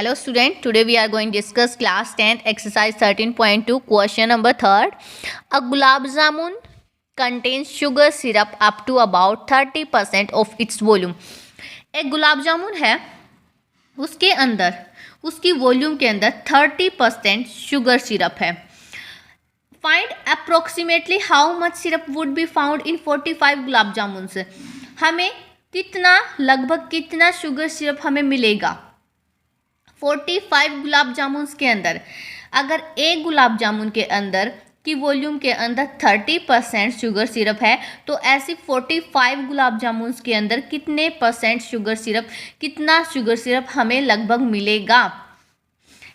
Hello student, today we are going to discuss class 10th exercise 13.2 question number 3rd. A gulab jamun contains sugar syrup up to about 30% of its volume. एक गुलाब जामुन है, उसके अंदर उसकी volume के अंदर 30% sugar syrup है. Find approximately how much syrup would be found in 45 gulab jamun से. हमें कितना लगभग कितना शुगर सिरप हमें मिलेगा 45 गुलाब जामुन के अंदर. अगर एक गुलाब जामुन के अंदर की वॉल्यूम के अंदर 30% शुगर सिरप है तो ऐसी 45 गुलाब जामुन के अंदर कितने परसेंट शुगर सिरप, कितना शुगर सिरप हमें लगभग मिलेगा.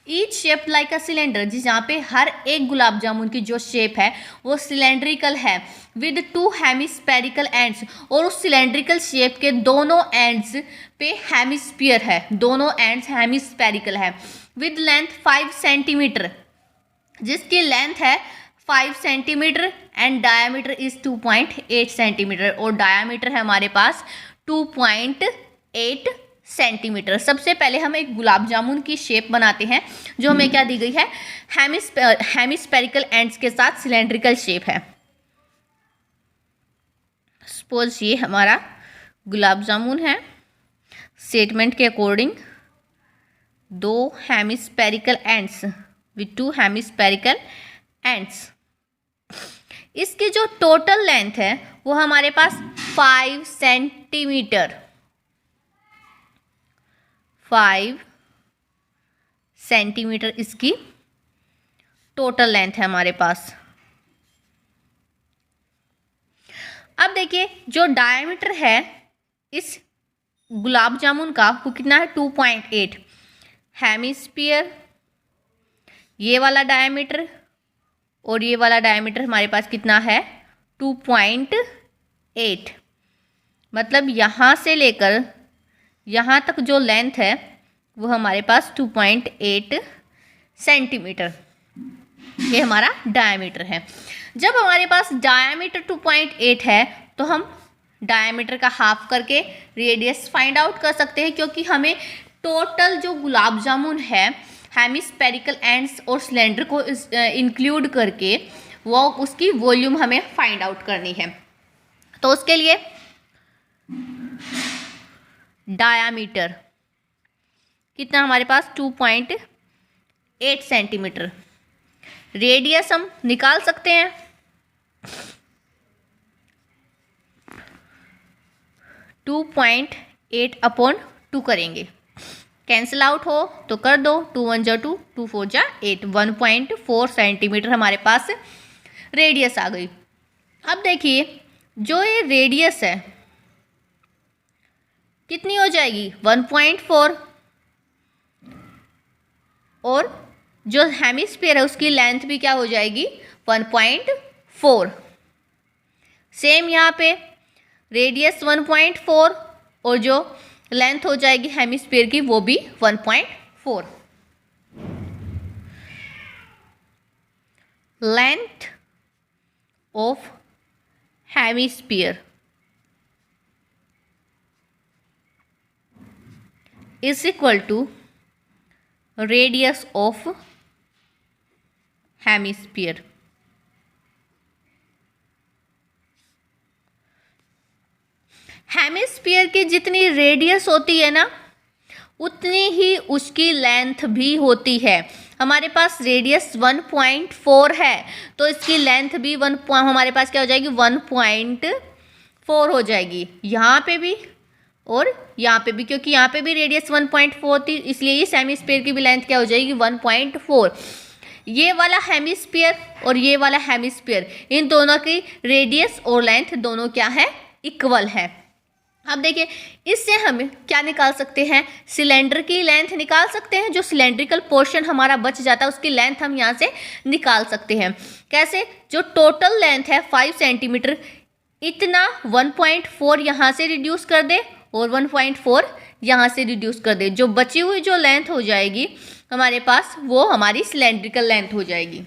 Each shape like a cylinder, जिस जहाँ पे हर एक गुलाब जामुन की जो शेप है वो सिलेंड्रिकल है विद 2 हेमिस्फेरिकल एंड्स, और उस सिलेंड्रिकल शेप के दोनों एंड्स पे हेमिस्फीयर है, दोनों एंड्स हेमिस्फेरिकल है. विद लेंथ 5 सेंटीमीटर, जिसकी लेंथ है 5 centimetre and diameter is 2.8 centimetre, और डायामीटर है हमारे पास 2.8 सेंटीमीटर. सबसे पहले हम एक गुलाब जामुन की शेप बनाते हैं जो हमें क्या दी गई है, हेमिस्फेरिकल एंड्स के साथ सिलेंड्रिकल शेप है. सपोज ये हमारा गुलाब जामुन है. स्टेटमेंट के according 2 hemispherical ends with 2 hemispherical ends. इसकी जो टोटल लेंथ है वो हमारे पास 5 सेंटीमीटर, 5 सेंटीमीटर इसकी टोटल लेंथ है हमारे पास. अब देखिए जो डायमीटर है इस गुलाब जामुन का वो कितना है 2.8. हेमिस्फीयर ये वाला डायमीटर और ये वाला डायमीटर हमारे पास कितना है 2.8. मतलब यहाँ से लेकर यहाँ तक जो लेंथ है वो हमारे पास 2.8 सेंटीमीटर, ये हमारा डायमीटर है. जब हमारे पास डायमीटर 2.8 है तो हम डायमीटर का हाफ करके रेडियस फाइंड आउट कर सकते हैं, क्योंकि हमें टोटल जो गुलाब जामुन है हेमिस्फेरिकल एंड्स और सिलेंडर को इंक्लूड करके वो उसकी वॉल्यूम हमें फाइंड आउट करनी है. तो उसके लिए डायामीटर कितना हमारे पास 2.8 सेंटीमीटर. रेडियस हम निकाल सकते हैं, 2.8/2 करेंगे. कैंसिल आउट हो तो कर दो, 2 1 जा 2, 2 4 जा 8, 1.4 सेंटीमीटर हमारे पास रेडियस आ गई. अब देखिए जो ये रेडियस है कितनी हो जाएगी 1.4, और जो हेमिस्फीयर है उसकी लेंथ भी क्या हो जाएगी 1.4. सेम यहाँ पे रेडियस 1.4 और जो लेंथ हो जाएगी हेमिस्फीयर की वो भी 1.4. Length of hemisphere is equal to radius of hemisphere. Hemisphere की जितनी रेडियस होती है ना उतनी ही उसकी लेंथ भी होती है. हमारे पास रेडियस 1.4 है तो इसकी लेंथ भी हमारे पास क्या हो जाएगी 1.4 हो जाएगी. यहाँ पे भी और यहाँ पे भी, क्योंकि यहाँ पे भी रेडियस 1.4 थी इसलिए इस हेमिस्फीयर की भी लेंथ क्या हो जाएगी 1.4. ये वाला हेमिस्फीयर और ये वाला हेमिस्फीयर इन दोनों की रेडियस और लेंथ दोनों क्या है इक्वल है. अब देखिए इससे हम क्या निकाल सकते हैं, सिलेंडर की लेंथ निकाल सकते हैं. जो सिलेंड्रिकल पोर्शन हमारा बच जाता है उसकी लेंथ हम यहाँ से निकाल सकते हैं. कैसे, जो टोटल लेंथ है 5 सेंटीमीटर, इतना 1.4 यहाँ से रिड्यूस कर दे और 1.4 यहाँ से रिड्यूस कर दे. जो बची हुई जो लेंथ हो जाएगी हमारे पास वो हमारी सिलेंड्रिकल लेंथ हो जाएगी.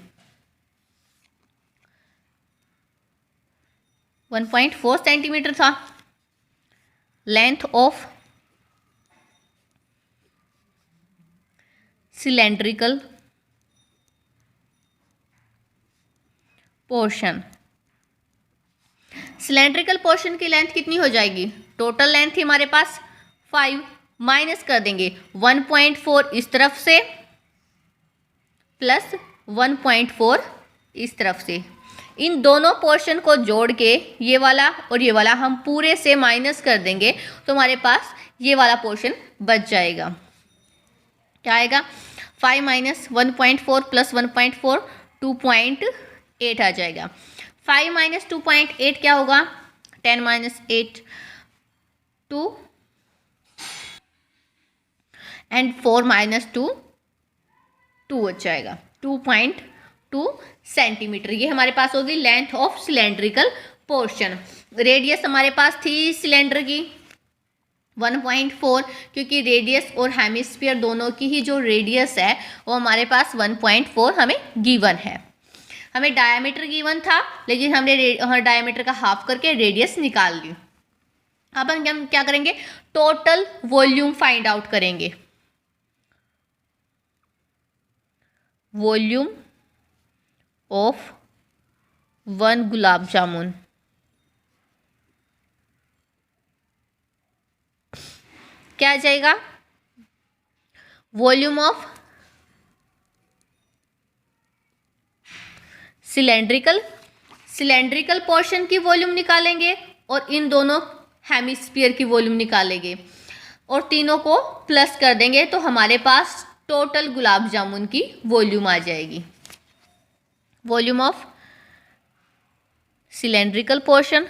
1.4 सेंटीमीटर था length of cylindrical portion. Cylindrical portion की लेंथ कितनी हो जाएगी? टोटल लेंथ थी हमारे पास 5, माइनस कर देंगे 1.4 इस तरफ से प्लस 1.4 इस तरफ से। इन दोनों पोर्शन को जोड़ के ये वाला और ये वाला हम पूरे से माइनस कर देंगे तो हमारे पास ये वाला पोर्शन बच जाएगा। क्या आएगा? 5 माइनस 1.4 प्लस 1.4 2.8 आ जाएगा। 5 माइनस 2.8 क्या होगा? 10 माइनस 8 2 एंड 4 माइनस 2 2 हो जाएगा 2.2 सेंटीमीटर। ये हमारे पास होगी length of cylindrical portion. Radius हमारे पास थी सिलेंडर की 1.4, क्योंकि रेडियस और हेमिस्फीयर दोनों की ही जो रेडियस है वो हमारे पास 1.4 हमें गिवन है। हमें डायमीटर गिवन था लेकिन हमने डायमीटर का हाफ करके रेडियस निकाल ली। अब हम क्या करेंगे? टोटल वॉल्यूम फाइंड आउट करेंगे। Volume of 1 gulab jamun. क्या आ जाएगा? वॉल्यूम ऑफ सिलेंड्रिकल पोर्शन की वॉल्यूम निकालेंगे और इन दोनों हेमिस्फीयर की वॉल्यूम निकालेंगे और तीनों को प्लस कर देंगे तो हमारे पास टोटल गुलाब जामुन की वॉल्यूम आ जाएगी। Volume of cylindrical portion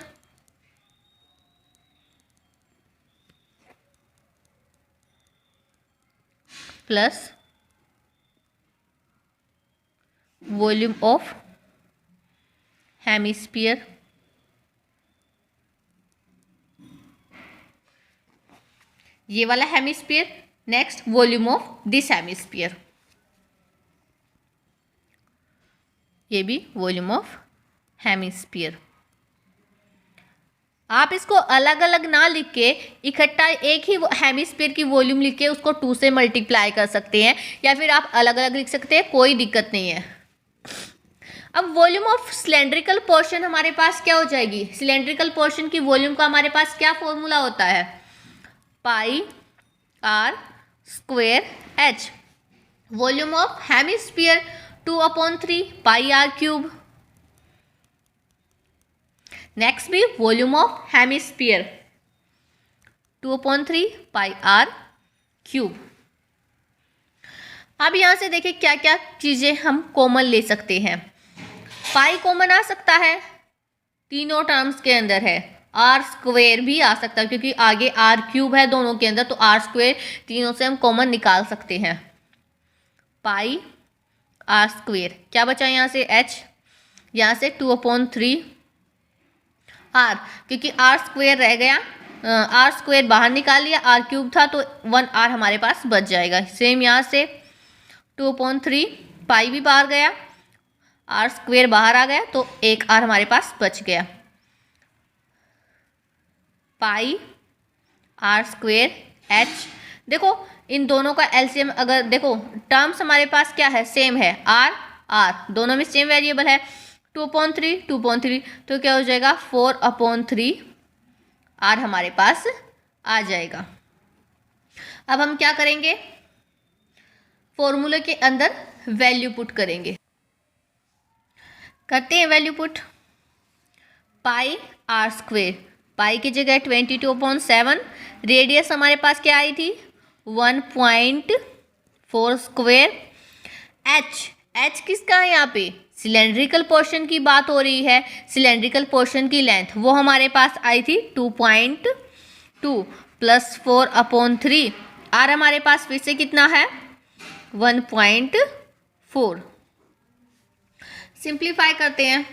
plus volume of hemisphere ये वाला hemisphere, next volume of this hemisphere, ये भी वॉल्यूम ऑफ हेमिस्फीयर। आप इसको अलग अलग ना लिख के इकट्ठा एक ही हेमिस्फीयर की वॉल्यूम लिख के उसको 2 से मल्टीप्लाई कर सकते हैं या फिर आप अलग अलग लिख सकते हैं, कोई दिक्कत नहीं है। अब वॉल्यूम ऑफ सिलेंड्रिकल पोर्शन हमारे पास क्या हो जाएगी? सिलेंड्रिकल पोर्शन की वॉल्यूम का हमारे पास क्या फॉर्मूला होता है? Pi r square h. Volume of hemisphere 2/3 pi r cube. Next भी volume of hemisphere 2/3 pi r cube. अब यहां से देखिए क्या क्या चीजें हम कॉमन ले सकते हैं। पाई कॉमन आ सकता है, तीनों टर्म्स के अंदर है। आर स्क्वेयर भी आ सकता है क्योंकि आगे आर क्यूब है दोनों के अंदर, तो आर स्क्वेयर तीनों से हम कॉमन निकाल सकते हैं। पाई आर स्क्वेयर क्या बचा यहाँ से? एच। यहाँ से 2/3 आर, क्योंकि आर स्क्वेयर रह गया, आर स्क्वेयर बाहर निकाल लिया, आर क्यूब था तो 1 आर हमारे पास बच जाएगा। सेम यहाँ से 2/3 पाई भी बाहर गया, आर स्क्वेयर बाहर आ गया तो 1 आर हमारे पास बच गया। पाई आर स्क्वेयर एच। देखो इन दोनों का एलसीएम अगर देखो, टर्म्स हमारे पास क्या है? सेम है, आर आर दोनों में सेम वेरिएबल है। 2/3 तो क्या हो जाएगा? 4/3 आर हमारे पास आ जाएगा। अब हम क्या करेंगे? फॉर्मूले के अंदर वैल्यू पुट करेंगे। करते हैं value put. Pi r square, pi की जगह 22/7, रेडियस हमारे पास क्या आई थी? 1.4 स्क्वेयर। एच किसका है यहाँ पे? सिलेंड्रिकल पोर्शन की बात हो रही है। सिलेंड्रिकल पोर्शन की लेंथ वो हमारे पास आई थी 2.2 प्लस 4/3। आर हमारे पास फिर से कितना है? 1.4। सिंप्लीफाई करते हैं।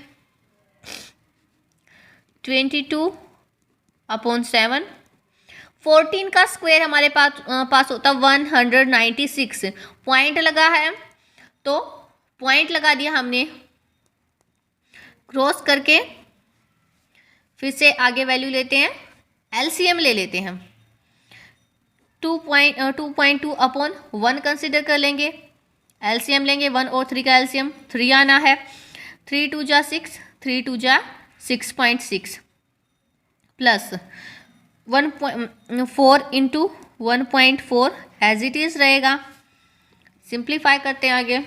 22/7, 14 का स्क्वायर हमारे पास होता 196। पॉइंट लगा है तो पॉइंट लगा दिया हमने, क्रॉस करके फिर से आगे वैल्यू लेते हैं, एलसीएम ले लेते हैं। 2.2/1 कंसिडर कर लेंगे एलसीएम लेंगे, 1 और 3 का एलसीएम 3 आना है, 3 2 जा 6, 3 2 जा 6.6 plus 4 into 1.4 as it is रहेगा। सिंप्लीफाई करते हैं आगे,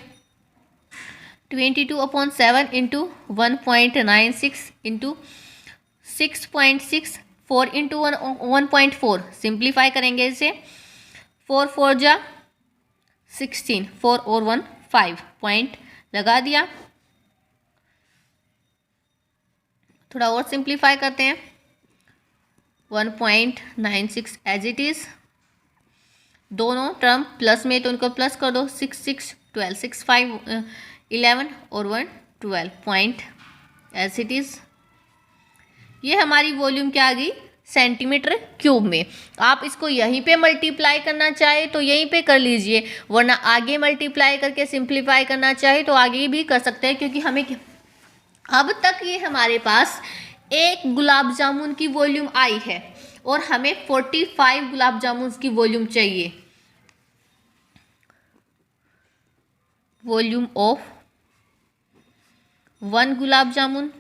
22/7 इंटू 1.96 इंटू 6.6, 4 इंटू 1.4 सिंप्लीफाई करेंगे इसे, 4 4 जा 16, 4 और 1 5 पॉइंट लगा दिया। थोड़ा और सिंप्लीफाई करते हैं, 1.96 एज इट इज़, दोनों टर्म प्लस में तो उनको प्लस कर दो, 6 6 12, 6 5 11 और 1 12 पॉइंट एज इट इज़। ये हमारी वॉल्यूम क्या आ गई, सेंटीमीटर क्यूब में। आप इसको यहीं पे मल्टीप्लाई करना चाहे तो यहीं पे कर लीजिए, वरना आगे मल्टीप्लाई करके सिंप्लीफाई करना चाहे तो आगे भी कर सकते हैं, क्योंकि हमें अब तक ये हमारे पास एक गुलाब जामुन की वॉल्यूम आई है और हमें 45 गुलाब जामुन की वॉल्यूम चाहिए। Volume of 1 gulab jamun